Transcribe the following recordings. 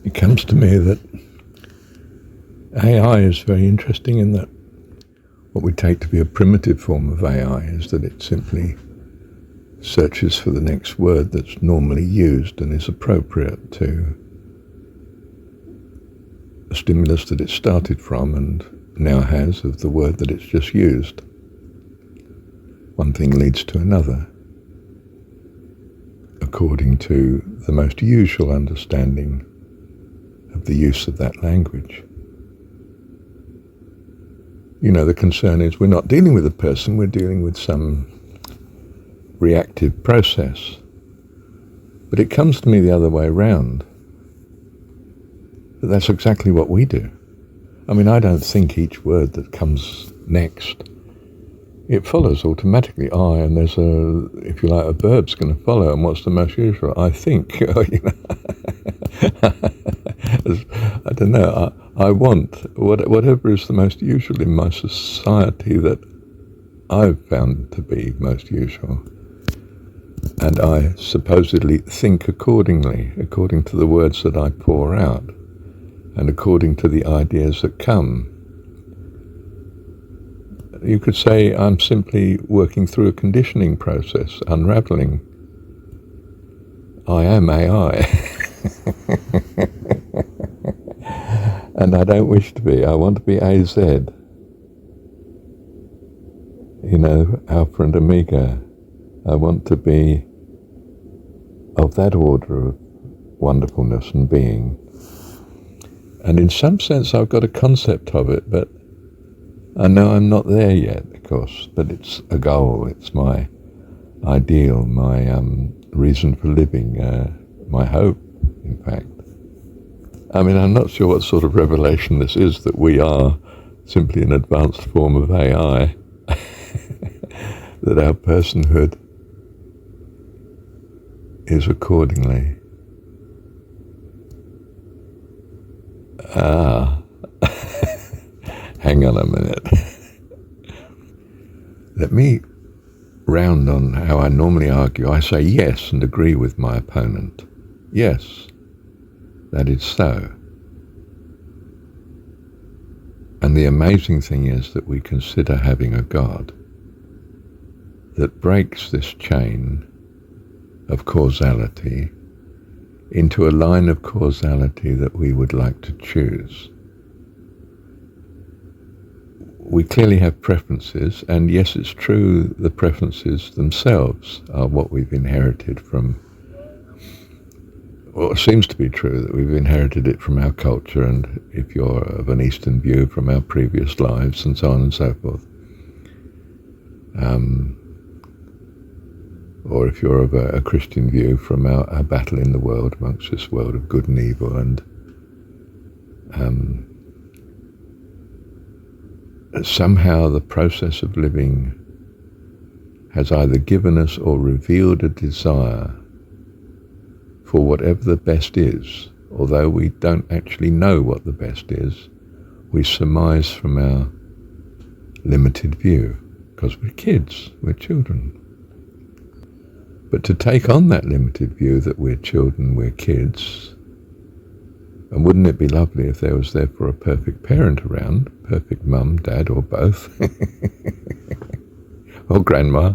It comes to me that AI is very interesting in that what we take to be a primitive form of AI is that it simply searches for the next word that's normally used and is appropriate to the stimulus that it started from and now has of the word that it's just used. One thing leads to another, according to the most usual understanding of the use of that language. You know, the concern is we're not dealing with a person, we're dealing with some reactive process. But it comes to me the other way around, that that's exactly what we do. I mean, I don't think each word that comes next, it follows automatically. And there's a, if you like, a verb's going to follow, and what's the most usual? I think, I don't know, I want, whatever is the most usual in my society that I've found to be most usual. And I supposedly think accordingly, according to the words that I pour out, and according to the ideas that come. You could say I'm simply working through a conditioning process, unraveling. I am AI. And I don't wish to be. I want to be AZ. You know, Alpha and Omega. I want to be of that order of wonderfulness and being. And in some sense I've got a concept of it, but I know I'm not there yet, of course, but it's a goal, it's my ideal, my reason for living, my hope, in fact. I mean, I'm not sure what sort of revelation this is, that we are simply an advanced form of AI, that our personhood is accordingly. Hang on a minute. Let me round on how I normally argue. I say yes and agree with my opponent. Yes, that is so. And the amazing thing is that we consider having a God that breaks this chain of causality into a line of causality that we would like to choose. We clearly have preferences, and yes, it's true, the preferences themselves are what we've inherited from, well, it seems to be true that we've inherited it from our culture, and if you're of an Eastern view, from our previous lives, and so on and so forth. Or if you're of a Christian view, from our battle in the world amongst this world of good and evil, and somehow the process of living has either given us or revealed a desire for whatever the best is, although we don't actually know what the best is. We surmise from our limited view, because we're kids, we're children. But to take on that limited view that we're children, we're kids, and wouldn't it be lovely if there was therefore a perfect parent around, perfect mum, dad, or both, or grandma,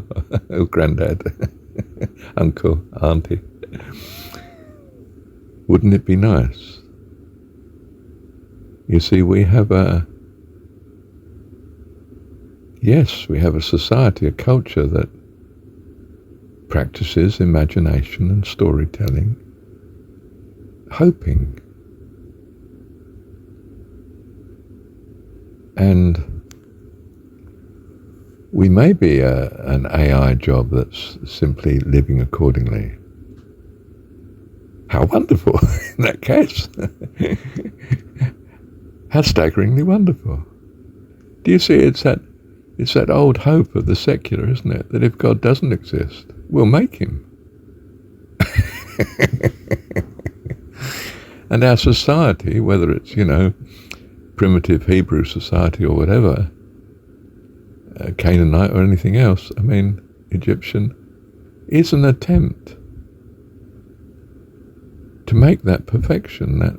or granddad, uncle, auntie. Wouldn't it be nice? You see, we have a society, a culture that practices imagination and storytelling, hoping. And we may be an AI job that's simply living accordingly. How wonderful in that case. How staggeringly wonderful. Do you see, it's that old hope of the secular, isn't it? That if God doesn't exist, we'll make him. And our society, whether it's, primitive Hebrew society or whatever, Canaanite or anything else, Egyptian, is an attempt to make that perfection, that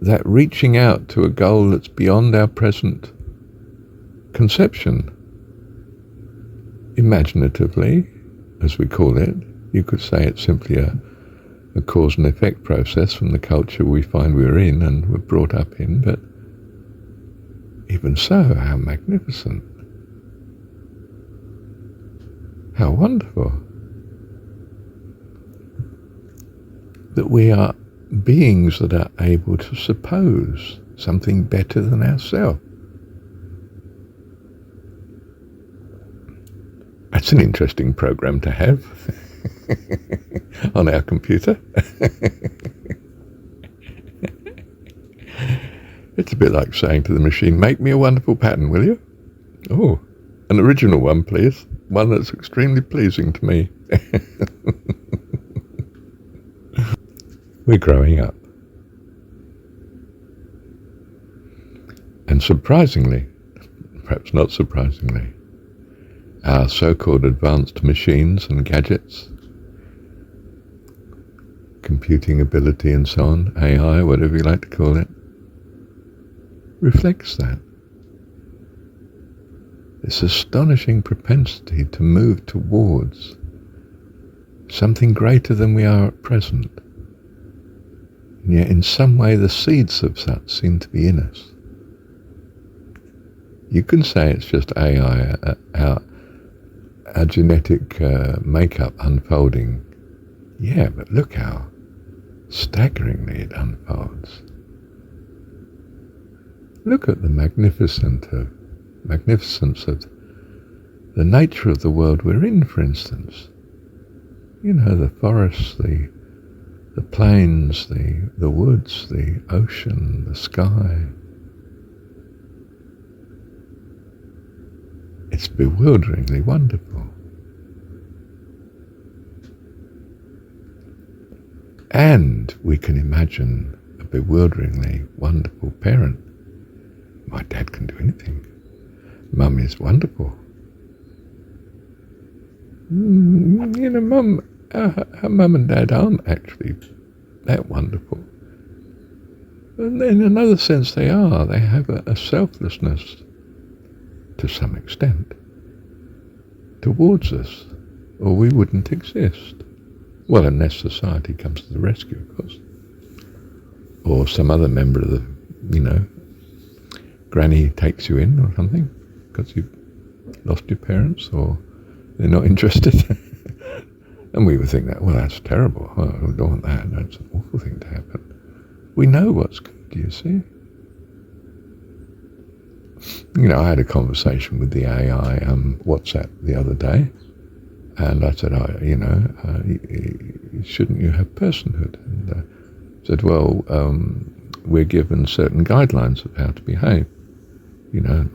that reaching out to a goal that's beyond our present conception. Imaginatively, as we call it, you could say it's simply a cause and effect process from the culture we find we're in and we're brought up in, but even so, how magnificent. How wonderful that we are beings that are able to suppose something better than ourselves. That's an interesting program to have on our computer. It's a bit like saying to the machine, make me a wonderful pattern, will you? Oh, an original one, please. One that's extremely pleasing to me. We're growing up. And surprisingly, perhaps not surprisingly, our so-called advanced machines and gadgets, computing ability and so on, AI, whatever you like to call it, reflects that. This astonishing propensity to move towards something greater than we are at present. And yet in some way the seeds of that seem to be in us. You can say it's just AI, our genetic makeup unfolding. Yeah, but look how staggeringly it unfolds. Look at the magnificence of the nature of the world we're in, for instance. You know, the forests, the plains, the woods, the ocean, the sky. It's bewilderingly wonderful. And we can imagine a bewilderingly wonderful parent. My dad can do anything. Mum is wonderful. You know, her mum and dad aren't actually that wonderful. And in another sense they are. They have a selflessness, to some extent, towards us, or we wouldn't exist. Well, unless society comes to the rescue, of course. Or some other member of the, granny takes you in or something, because you've lost your parents, or they're not interested. And we would think that, well, that's terrible. Oh, I don't want that. That's an awful thing to happen. We know what's good, you see. I had a conversation with the AI WhatsApp the other day, and I said, shouldn't you have personhood? And said, well, we're given certain guidelines of how to behave.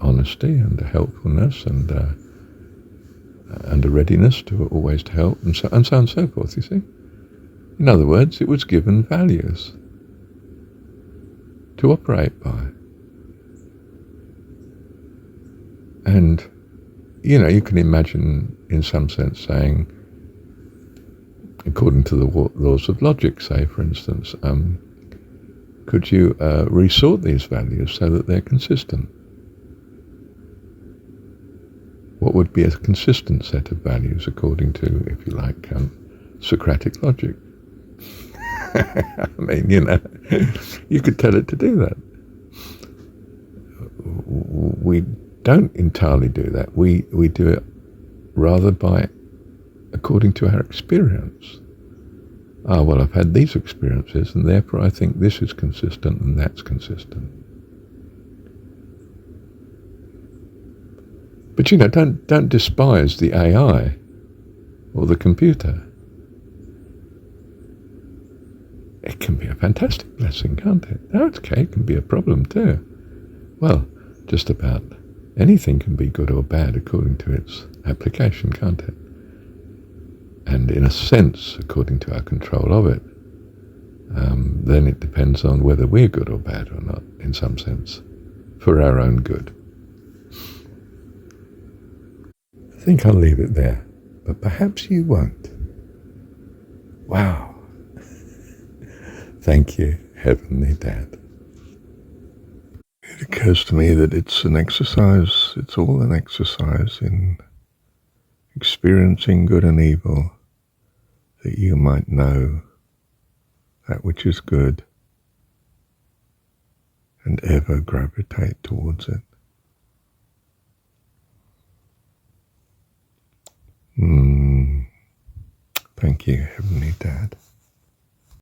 Honesty and helpfulness and a readiness to always to help, and so on and so forth, you see. In other words, it was given values to operate by. And, you can imagine, in some sense, saying, according to the laws of logic, say, for instance, could you resort these values so that they're consistent? What would be a consistent set of values according to, if you like, Socratic logic? I mean, you could tell it to do that. We don't entirely do that. We do it rather according to our experience. Well, I've had these experiences, and therefore I think this is consistent and that's consistent. But don't despise the AI or the computer. It can be a fantastic blessing, can't it? Okay, it can be a problem too. Well, just about anything can be good or bad according to its application, can't it? And in a sense, according to our control of it, then it depends on whether we're good or bad or not, in some sense, for our own good. I think I'll leave it there, but perhaps you won't. Wow. Thank you, Heavenly Dad. occurs to me that it's an exercise, it's all an exercise in experiencing good and evil, that you might know that which is good and ever gravitate towards it. Thank you,